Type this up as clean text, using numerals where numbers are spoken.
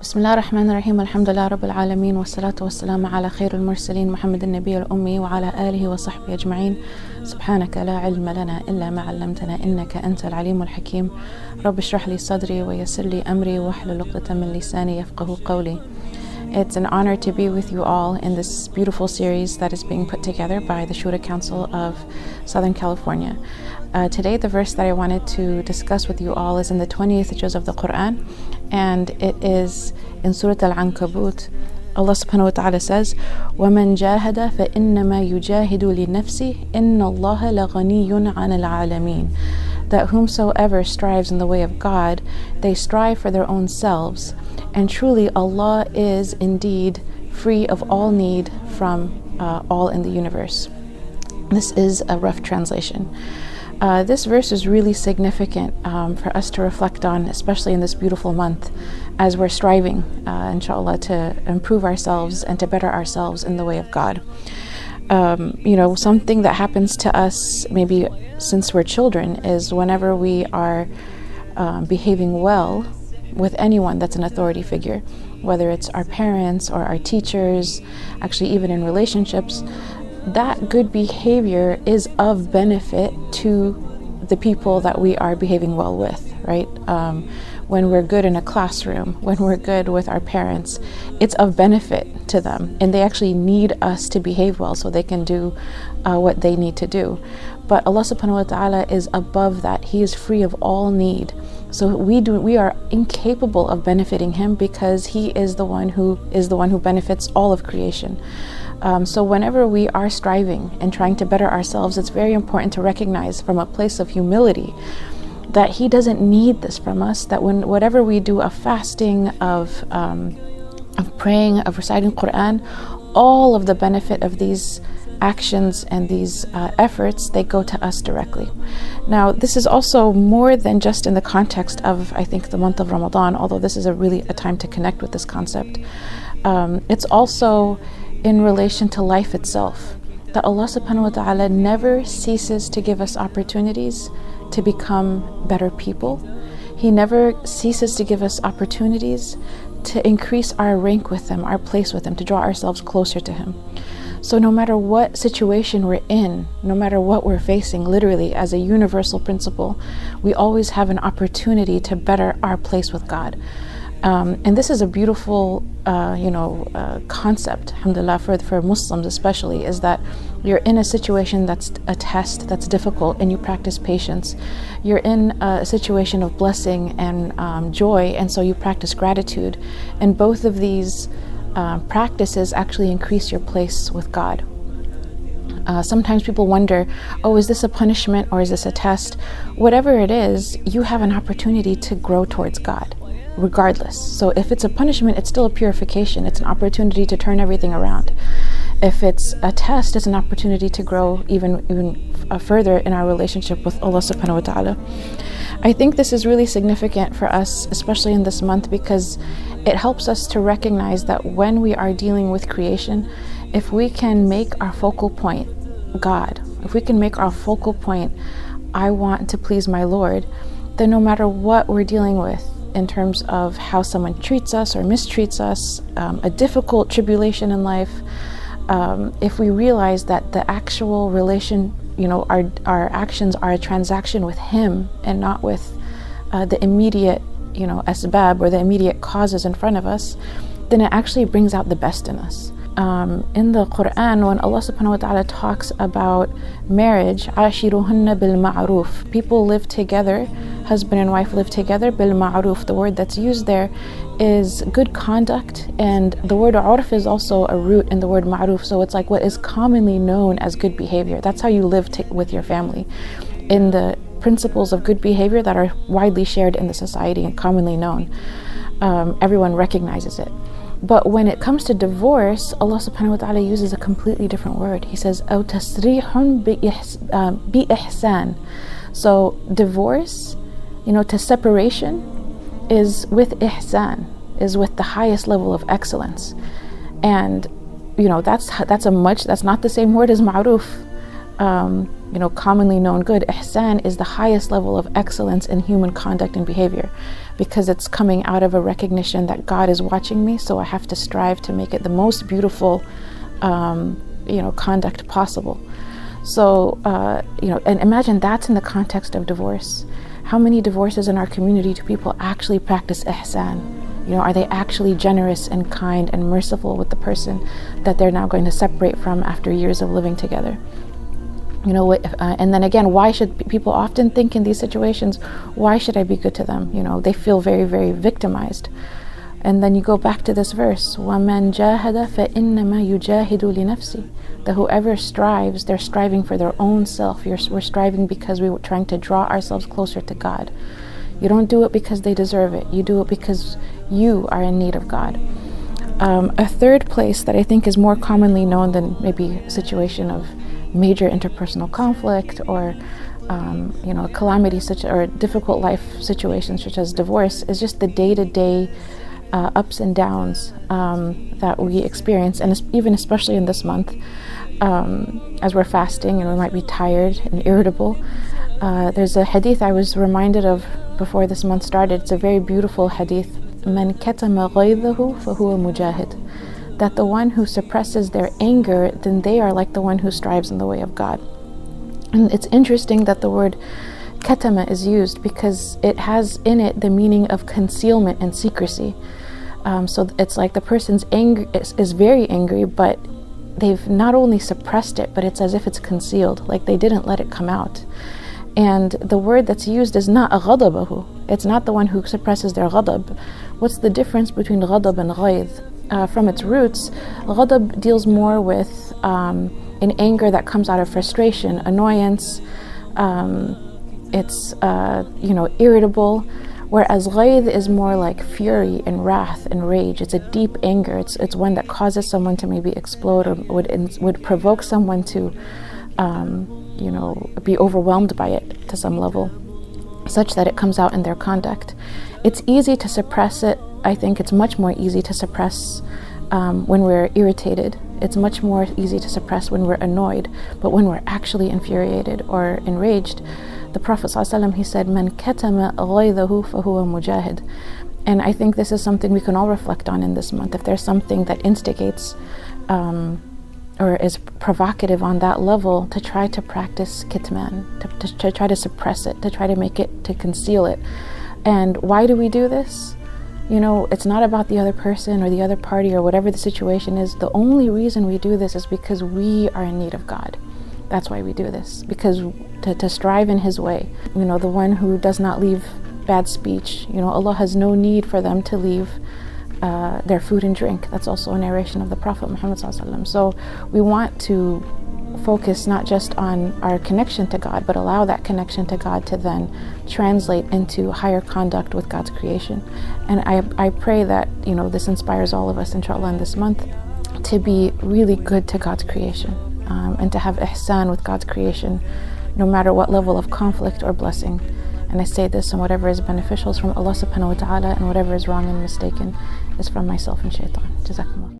بسم الله الرحمن الرحيم الحمد لله رب العالمين والصلاة والسلام على خير المرسلين محمد النبي الأمي وعلى آله وصحبه أجمعين. سبحانك لا علم لنا إلا ما علمتنا إنك أنت العليم الحكيم. رب اشرح لي صدري ويسر لي أمري واحلل عقدة من لساني يفقهوا قولي. It's an honor to be with you all in this beautiful series that is being put together by the Shura Council of Southern California. Today the verse that I wanted to discuss with you all is in the 20th juz of the Quran, and it is in Surah Al-Ankabut. Allah subhanahu wa ta'ala says, وَمَنْ جَاهَدَ فَإِنَّمَا يُجَاهِدُ لِنَفْسِهِ إِنَّ اللَّهَ لَغَنِيٌّ عَنِ الْعَالَمِينَ. That whomsoever strives in the way of God, they strive for their own selves, and truly Allah is indeed free of all need from all in the universe. This is a rough translation. This verse is really significant for us to reflect on, especially in this beautiful month, as we're striving, inshallah, to improve ourselves and to better ourselves in the way of God. Something that happens to us maybe since we're children is whenever we are behaving well with anyone that's an authority figure, whether it's our parents or our teachers, actually even in relationships, that good behavior is of benefit to the people that we are behaving well with, right? When we're good in a classroom, when we're good with our parents, it's of benefit to them, and they actually need us to behave well so they can do what they need to do. But Allah subhanahu wa ta'ala is above that. He is free of all need. So we are incapable of benefiting him because he is the one who benefits all of creation. So whenever we are striving and trying to better ourselves, it's very important to recognize from a place of humility that he doesn't need this from us, that whatever we do of fasting, of praying, of reciting Quran, all of the benefit of these actions and these efforts, they go to us directly. Now, this is also more than just in the context of, I think, the month of Ramadan, although this is really a time to connect with this concept. It's also in relation to life itself, that Allah subhanahu wa ta'ala never ceases to give us opportunities to become better people. He never ceases to give us opportunities to increase our rank with him, our place with him, to draw ourselves closer to him. So no matter what situation we're in, no matter what we're facing, literally as a universal principle, we always have an opportunity to better our place with God. And this is a beautiful, concept, alhamdulillah, for Muslims especially, is that you're in a situation that's a test, that's difficult, and you practice patience. You're in a situation of blessing and joy, and so you practice gratitude. And both of these practices actually increase your place with God. Sometimes people wonder, is this a punishment or is this a test? Whatever it is, you have an opportunity to grow towards God, regardless. So if it's a punishment, it's still a purification. It's an opportunity to turn everything around. If it's a test, it's an opportunity to grow even further in our relationship with Allah subhanahu wa ta'ala. I think this is really significant for us, especially in this month, because it helps us to recognize that when we are dealing with creation, if we can make our focal point God, if we can make our focal point, I want to please my Lord, then no matter what we're dealing with in terms of how someone treats us or mistreats us, a difficult tribulation in life, if we realize that the actual relation, our actions are a transaction with him and not with the immediate, asbab or the immediate causes in front of us, then it actually brings out the best in us. In the Quran, when Allah subhanahu wa ta'ala talks about marriage, عَاشِرُهُنَّ بِالْمَعْرُوفِ, people live together, husband and wife live together, bil-ma'ruf. The word that's used there is good conduct, and the word urf is also a root in the word ma'ruf, so it's like what is commonly known as good behavior. That's how you live with your family, in the principles of good behavior that are widely shared in the society and commonly known. Everyone recognizes it. But when it comes to divorce, Allah subhanahu wa ta'ala uses a completely different word. He says, أَوْ تَسْرِيحٌ بِإِحْسَانٍ. So divorce, to separation, is with ihsan, is with the highest level of excellence. And that's not the same word as ma'ruf. commonly known good. Ihsan is the highest level of excellence in human conduct and behavior, because it's coming out of a recognition that God is watching me, so I have to strive to make it the most beautiful conduct possible. So and imagine that's in the context of divorce. How many divorces in our community do people actually practice ihsan? Are they actually generous and kind and merciful with the person that they're now going to separate from after years of living together? And then again, why should people often think in these situations, why should I be good to them? They feel very, very victimized. And then you go back to this verse, وَمَنْ جَاهَدَ فَإِنَّمَا يُجَاهِدُ لِنَفْسِهِ. That whoever strives, they're striving for their own self. We're striving because we're trying to draw ourselves closer to God. You don't do it because they deserve it. You do it because you are in need of God. A third place that I think is more commonly known than maybe a situation of major interpersonal conflict or a calamity or a difficult life situation such as divorce is just the day-to-day ups and downs that we experience, and even especially in this month as we're fasting and we might be tired and irritable. There's a hadith I was reminded of before this month started. It's a very beautiful hadith. مَنْ كَتَمَ غَيْظَهُ فَهُوَ مُجَاهِدٌ. That the one who suppresses their anger, then they are like the one who strives in the way of God. And it's interesting that the word katama is used because it has in it the meaning of concealment and secrecy. So it's like the person's anger is very angry, but they've not only suppressed it, but it's as if it's concealed, like they didn't let it come out. And the word that's used is not ghadabahu. It's not the one who suppresses their ghadab. What's the difference between ghadab and ghayz? From its roots, ghadab deals more with an anger that comes out of frustration, annoyance. It's irritable, whereas ghayz is more like fury and wrath and rage. It's a deep anger. It's one that causes someone to maybe explode or would provoke someone to be overwhelmed by it to some level, such that it comes out in their conduct. It's easy to suppress it. I think it's much more easy to suppress when we're irritated. It's much more easy to suppress when we're annoyed. But when we're actually infuriated or enraged, the Prophet ﷺ, he said, "Man katama ghaydahu fahuwa mujahid." And I think this is something we can all reflect on in this month. If there's something that instigates or is provocative on that level, to try to practice kitman, to try to suppress it, to try to make it, to conceal it. And why do we do this? It's not about the other person or the other party or whatever the situation is. The only reason we do this is because we are in need of God. That's why we do this, because to strive in His way. The one who does not leave bad speech, Allah has no need for them to leave their food and drink. That's also a narration of the Prophet Muhammad ﷺ. So we want to focus not just on our connection to God, but allow that connection to God to then translate into higher conduct with God's creation. And I pray that this inspires all of us, inshallah, in this month to be really good to God's creation, and to have ihsan with God's creation, no matter what level of conflict or blessing. And I say this, and whatever is beneficial is from Allah subhanahu wa ta'ala, and whatever is wrong and mistaken is from myself and shaitan. Jazakumullah.